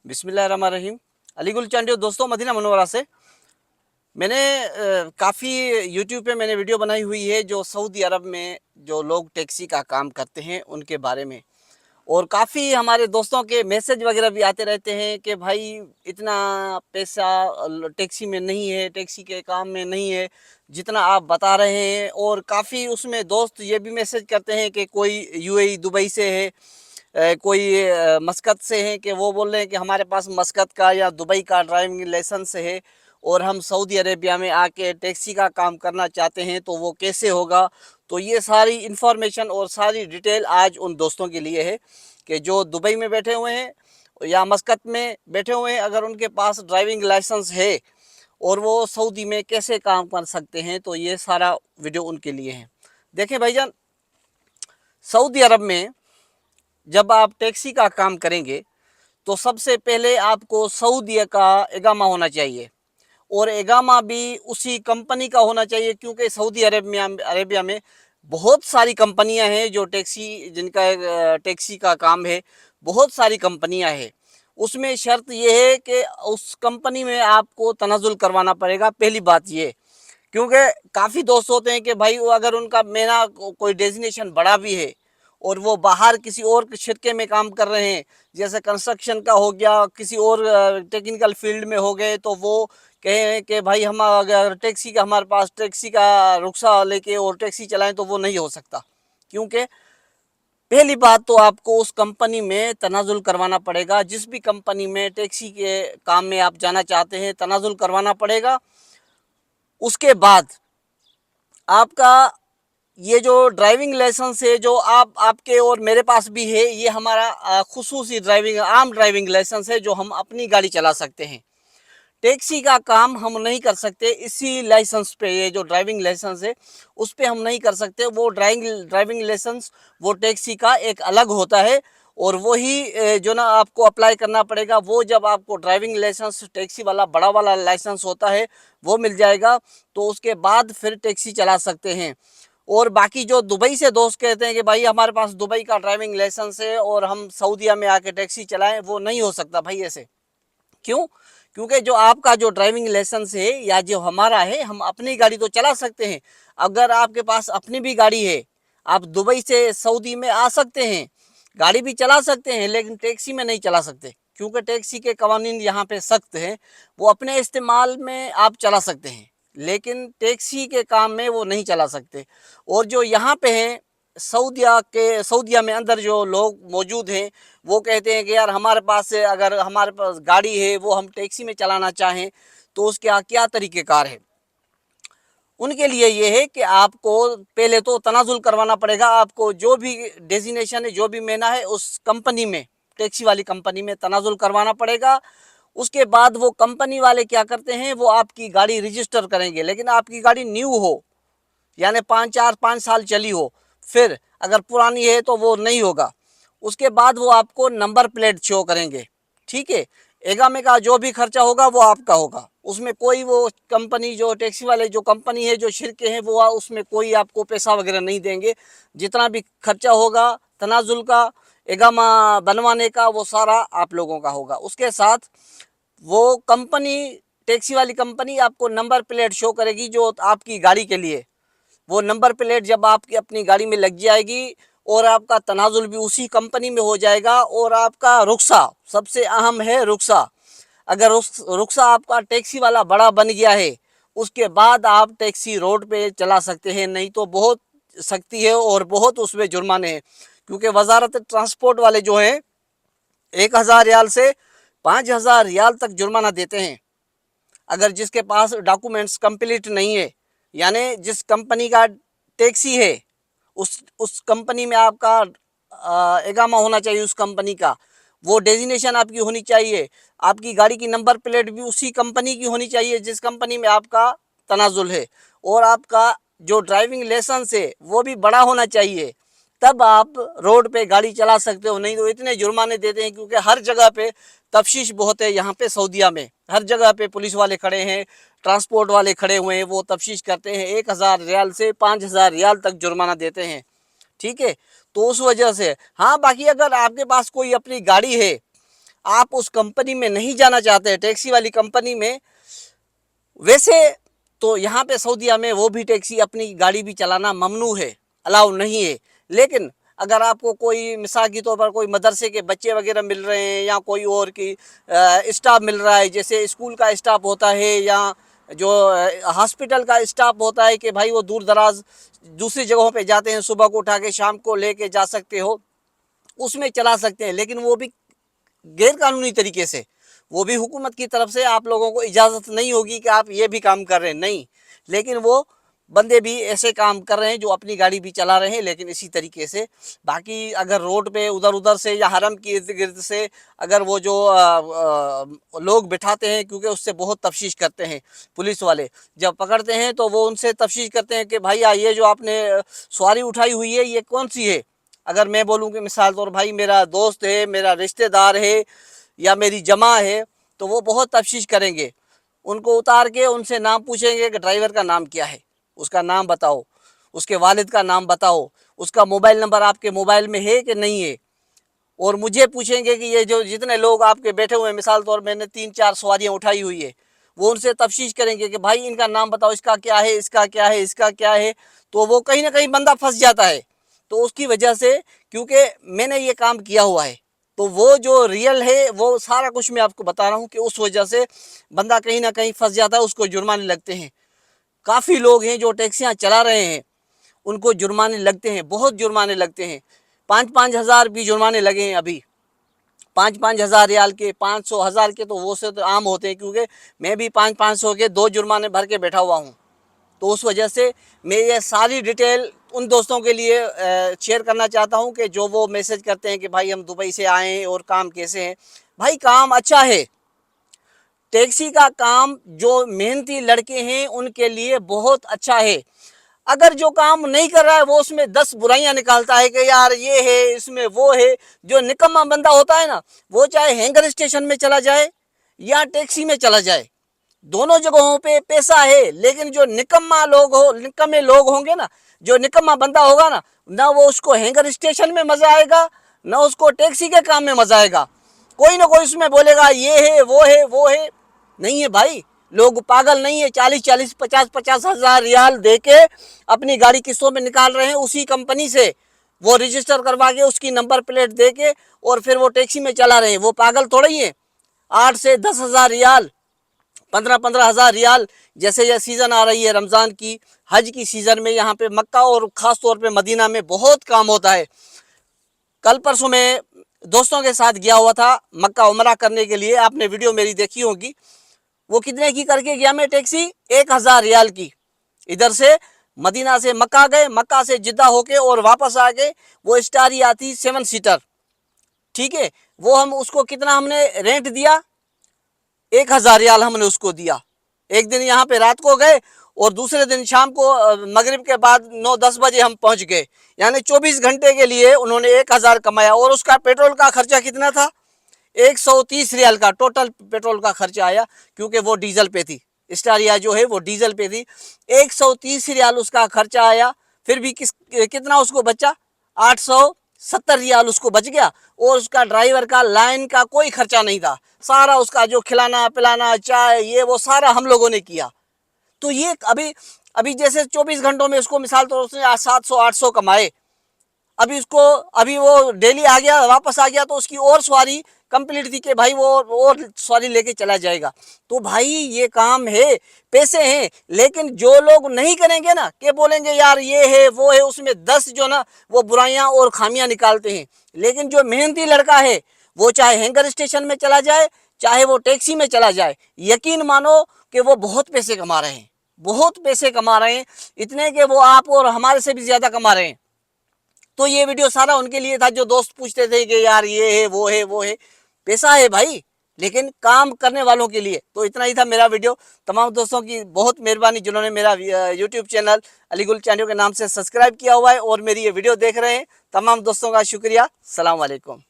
बिस्मिल्लाहिर्रहमानिर्रहीम। अली गुल चांडियो दोस्तों, मदीना मनोवरा से मैंने काफ़ी यूट्यूब पे मैंने वीडियो बनाई हुई है जो सऊदी अरब में जो लोग टैक्सी का काम करते हैं उनके बारे में। और काफ़ी हमारे दोस्तों के मैसेज वगैरह भी आते रहते हैं कि भाई इतना पैसा टैक्सी में नहीं है, टैक्सी के काम में नहीं है जितना आप बता रहे हैं। और काफ़ी उसमें दोस्त ये भी मैसेज करते हैं कि कोई यूएई दुबई से है, कोई मस्कत से हैं कि वो बोल रहे हैं कि हमारे पास मस्कत का या दुबई का ड्राइविंग लाइसेंस है और हम सऊदी अरेबिया में आके टैक्सी का काम करना चाहते हैं, तो वो कैसे होगा। तो ये सारी इन्फॉर्मेशन और सारी डिटेल आज उन दोस्तों के लिए है कि जो दुबई में बैठे हुए हैं या मस्कत में बैठे हुए हैं, अगर उनके पास ड्राइविंग लाइसेंस है और वो सऊदी में कैसे काम कर सकते हैं, तो ये सारा वीडियो उनके लिए है। देखें भाईजान, सऊदी अरब में जब आप टैक्सी का काम करेंगे तो सबसे पहले आपको सऊदी का इकामा होना चाहिए और इकामा भी उसी कंपनी का होना चाहिए, क्योंकि सऊदी अरेबिया में बहुत सारी कंपनियां हैं जो जिनका टैक्सी का काम है। बहुत सारी कंपनियां हैं, उसमें शर्त यह है कि उस कंपनी में आपको तनाजुल करवाना पड़ेगा। पहली बात ये, क्योंकि काफ़ी दोस्त होते हैं कि भाई वो अगर उनका मेरा कोई डेजिग्नेशन बड़ा भी है और वो बाहर किसी और शिरके में काम कर रहे हैं, जैसे कंस्ट्रक्शन का हो गया, किसी और टेक्निकल फील्ड में हो गए, तो वो कहें कि भाई हम अगर हमारे पास टैक्सी का रुख्सा लेके और टैक्सी चलाएं, तो वो नहीं हो सकता। क्योंकि पहली बात तो आपको उस कंपनी में तनाजुल करवाना पड़ेगा। जिस भी कंपनी में टैक्सी के काम में आप जाना चाहते हैं, तनाजुल करवाना पड़ेगा। उसके बाद आपका ये जो ड्राइविंग लाइसेंस है, जो आपके और मेरे पास भी है, ये हमारा खुसूसी आम ड्राइविंग लाइसेंस है जो हम अपनी गाड़ी चला सकते हैं। टैक्सी का काम हम नहीं कर सकते इसी लाइसेंस पे। ये जो ड्राइविंग लाइसेंस है उस पे हम नहीं कर सकते। वो ड्राइविंग लाइसेंस वो टैक्सी का एक अलग होता है और वही जो ना आपको अप्लाई करना पड़ेगा। वो जब आपको ड्राइविंग लाइसेंस टैक्सी वाला बड़ा वाला लाइसेंस होता है वो मिल जाएगा, तो उसके बाद फिर टैक्सी चला सकते हैं। और बाकी जो दुबई से दोस्त कहते हैं कि भाई हमारे पास दुबई का ड्राइविंग लाइसेंस है और हम सऊदीया में आके टैक्सी चलाएं, वो नहीं हो सकता भाई ऐसे। क्यों? क्योंकि जो आपका जो ड्राइविंग लाइसेंस है या जो हमारा है, हम अपनी गाड़ी तो चला सकते हैं। अगर आपके पास अपनी भी गाड़ी है, आप दुबई से सऊदी में आ सकते हैं, गाड़ी भी चला सकते हैं, लेकिन टैक्सी में नहीं चला सकते, क्योंकि टैक्सी के कवानीन यहाँ पे सख्त हैं। वो अपने इस्तेमाल में आप चला सकते हैं, लेकिन टैक्सी के काम में वो नहीं चला सकते। और जो यहाँ पे हैं सऊदीया में अंदर जो लोग मौजूद हैं, वो कहते हैं कि यार हमारे पास अगर हमारे पास गाड़ी है, वो हम टैक्सी में चलाना चाहें, तो उसके क्या तरीक़ेकार है। उनके लिए ये है कि आपको पहले तो तनाजुल करवाना पड़ेगा। आपको जो भी डेजिग्नेशन है, जो भी महीना है, उस कंपनी में, टैक्सी वाली कंपनी में तनाजुल करवाना पड़ेगा। उसके बाद वो कंपनी वाले क्या करते हैं, वो आपकी गाड़ी रजिस्टर करेंगे। लेकिन आपकी गाड़ी न्यू हो, यानी 5 साल चली हो। फिर अगर पुरानी है तो वो नहीं होगा। उसके बाद वो आपको नंबर प्लेट शो करेंगे, ठीक है। एगामे का जो भी खर्चा होगा वो आपका होगा। उसमें कोई वो कंपनी, जो टैक्सी वाले जो कंपनी है, जो शिरके हैं, वो उसमें कोई आपको पैसा वगैरह नहीं देंगे। जितना भी खर्चा होगा तनाजुल का, एगामा बनवाने का, वो सारा आप लोगों का होगा। उसके साथ वो कंपनी, टैक्सी वाली कंपनी आपको नंबर प्लेट शो करेगी जो आपकी गाड़ी के लिए। वो नंबर प्लेट जब आपकी अपनी गाड़ी में लग जाएगी और आपका तनाजुल भी उसी कंपनी में हो जाएगा। और आपका रुख्सा, सबसे अहम है रुख्सा। अगर रुख्सा आपका टैक्सी वाला बड़ा बन गया है, उसके बाद आप टैक्सी रोड पे चला सकते हैं, नहीं तो बहुत सख्ती है और बहुत उसमें जुर्माने हैं। क्योंकि वजारत ट्रांसपोर्ट वाले जो हैं 1000 रियाल से 5000 रियाल तक जुर्माना देते हैं अगर जिसके पास डॉक्यूमेंट्स कंप्लीट नहीं है। यानी जिस कंपनी का टैक्सी है, उस कंपनी में आपका एगामा होना चाहिए, उस कंपनी का वो डेजिग्नेशन आपकी होनी चाहिए। आपकी गाड़ी की नंबर प्लेट भी उसी कंपनी की होनी चाहिए जिस कंपनी में आपका तनाजुल है। और आपका जो ड्राइविंग लाइसेंस है वो भी बड़ा होना चाहिए, तब आप रोड पे गाड़ी चला सकते हो। नहीं तो इतने जुर्माने देते हैं, क्योंकि हर जगह पे तफ्तीश बहुत है। यहाँ पे सऊदीया में हर जगह पे पुलिस वाले खड़े हैं, ट्रांसपोर्ट वाले खड़े हुए हैं, वो तफ्तीश करते हैं। 1000 रियाल से 5000 रियाल तक जुर्माना देते हैं, ठीक है। तो उस वजह से हाँ, बाकी अगर आपके पास कोई अपनी गाड़ी है, आप उस कंपनी में नहीं जाना चाहते हैं, टैक्सी वाली कंपनी में, वैसे तो यहाँ पे सऊदीया में वो भी टैक्सी अपनी गाड़ी भी चलाना ममनू है, अलाउ नहीं है। लेकिन अगर आपको कोई मिसाल के तौर पर कोई मदरसे के बच्चे वगैरह मिल रहे हैं या कोई और की स्टाफ मिल रहा है, जैसे स्कूल का स्टाफ होता है या जो हॉस्पिटल का स्टाफ होता है कि भाई वो दूर दराज दूसरी जगहों पे जाते हैं, सुबह को उठा के शाम को लेके जा सकते हो, उसमें चला सकते हैं। लेकिन वो भी गैर कानूनी तरीके से, वो भी हुकूमत की तरफ से आप लोगों को इजाज़त नहीं होगी कि आप ये भी काम कर रहे हैं, नहीं। लेकिन वो बंदे भी ऐसे काम कर रहे हैं जो अपनी गाड़ी भी चला रहे हैं, लेकिन इसी तरीके से। बाकी अगर रोड पे उधर उधर से या हरम के इर्द गिर्द से अगर वो जो लोग बिठाते हैं, क्योंकि उससे बहुत तफ्तीश करते हैं पुलिस वाले, जब पकड़ते हैं तो वो उनसे तफ्तीश करते हैं कि भाई ये जो आपने सवारी उठाई हुई है ये कौन सी है। अगर मैं बोलूँ कि मिसाल तौर भाई मेरा दोस्त है, मेरा रिश्तेदार है या मेरी जमा है, तो वो बहुत तफ्तीश करेंगे, उनको उतार के उनसे नाम पूछेंगे कि ड्राइवर का नाम क्या है, उसका नाम बताओ, उसके वालिद का नाम बताओ, उसका मोबाइल नंबर आपके मोबाइल में है कि नहीं है। और मुझे पूछेंगे कि ये जो जितने लोग आपके बैठे हुए हैं, मिसाल तौर मैंने 3-4 सवारियाँ उठाई हुई है, वो उनसे तफ्तीश करेंगे कि भाई इनका नाम बताओ, इसका क्या है, इसका क्या है, इसका क्या है। तो वो कहीं ना कहीं बंदा फंस जाता है। तो उसकी वजह से, क्योंकि मैंने ये काम किया हुआ है, तो वो जो रियल है वो सारा कुछ मैं आपको बता रहा हूँ कि उस वजह से बंदा कहीं ना कहीं फंस जाता है, उसको जुर्माने लगते हैं। काफ़ी लोग हैं जो टैक्सियाँ चला रहे हैं, उनको जुर्माने लगते हैं, बहुत जुर्माने लगते हैं। 5-5 हज़ार भी जुर्माने लगे हैं अभी, 5-5 हज़ार रियाल के, 500 हज़ार के, तो वो से तो आम होते हैं, क्योंकि मैं भी 500-500 के 2 जुर्माने भर के बैठा हुआ हूँ। तो उस वजह से मैं ये सारी डिटेल उन दोस्तों के लिए शेयर करना चाहता हूँ कि जो वो मैसेज करते हैं कि भाई हम दुबई से आए हैं और काम कैसे हैं। भाई काम अच्छा है, टैक्सी का काम जो मेहनती लड़के हैं उनके लिए बहुत अच्छा है। अगर जो काम नहीं कर रहा है वो उसमें 10 बुराइयां निकालता है कि यार ये है, इसमें वो है, जो निकम्मा बंदा होता है ना, वो चाहे हैंगर स्टेशन में चला जाए या टैक्सी में चला जाए, दोनों जगहों पे पैसा है। लेकिन जो निकम्मा लोग हो, निकम्मे लोग होंगे ना, जो निकम्मा बंदा होगा ना, ना वो उसको हैंगर स्टेशन में मजा आएगा, ना उसको टैक्सी के काम में मजा आएगा। कोई ना कोई उसमें बोलेगा ये है, वो है, वो है। नहीं है भाई, लोग पागल नहीं है। 40-40, 50-50 हज़ार रियाल दे के अपनी गाड़ी किस्तों में निकाल रहे हैं उसी कंपनी से, वो रजिस्टर करवा के उसकी नंबर प्लेट दे के और फिर वो टैक्सी में चला रहे हैं। वो पागल थोड़ा ही है। 8 से 10 हज़ार रियाल, 15-15 हज़ार रियाल, जैसे यह सीज़न आ रही है रमज़ान की, हज की सीज़न में यहाँ पे मक्का और ख़ास तौर पे मदीना में बहुत काम होता है। कल परसों मैं दोस्तों के साथ गया हुआ था मक्का उमरा करने के लिए, आपने वीडियो मेरी देखी होगी। वो कितने की करके गया मैं टैक्सी? 1000 रियाल की। इधर से मदीना से मक्का गए, मक्का से जिद्दा होके और वापस आ गए। वो स्टारी आती 7 सीटर, ठीक है। वो हम उसको कितना हमने रेंट दिया? 1000 रियाल हमने उसको दिया। एक दिन यहाँ पे रात को गए और दूसरे दिन शाम को मगरिब के बाद 9-10 बजे हम पहुँच गए। यानी 24 घंटे के लिए उन्होंने 1000 कमाया। और उसका पेट्रोल का खर्चा कितना था? 130 रियाल का टोटल पेट्रोल का खर्चा आया, क्योंकि वो डीजल पे थी। स्टारिया जो है वो डीजल पे थी। 130 रियाल उसका खर्चा आया। फिर भी कितना उसको बचा? 870 रियाल उसको बच गया। और उसका ड्राइवर का लाइन का कोई खर्चा नहीं था, सारा उसका जो खिलाना पिलाना, चाय, ये वो सारा हम लोगों ने किया। तो ये अभी अभी जैसे 24 घंटों में उसको मिसाल तो उसने 700-800 कमाए। अभी वो डेली आ गया, वापस आ गया, तो उसकी और सवारी कंप्लीट थी कि भाई वो और सवारी लेके चला जाएगा। तो भाई ये काम है, पैसे हैं। लेकिन जो लोग नहीं करेंगे ना, कि बोलेंगे यार ये है वो है, उसमें 10 जो ना वो बुराइयां और खामियां निकालते हैं। लेकिन जो मेहनती लड़का है, वो चाहे हैंगर स्टेशन में चला जाए, चाहे वो टैक्सी में चला जाए, यकीन मानो कि वो बहुत पैसे कमा रहे हैं, बहुत पैसे कमा रहे हैं, इतने कि वो आप और हमारे से भी ज़्यादा कमा रहे हैं। तो ये वीडियो सारा उनके लिए था जो दोस्त पूछते थे कि यार ये है, वो है, वो है। पैसा है भाई, लेकिन काम करने वालों के लिए। तो इतना ही था मेरा वीडियो। तमाम दोस्तों की बहुत मेहरबानी जिन्होंने मेरा यूट्यूब चैनल अली गुल चांडियो के नाम से सब्सक्राइब किया हुआ है और मेरी ये वीडियो देख रहे हैं। तमाम दोस्तों का शुक्रिया। अस्सलाम वालेकुम।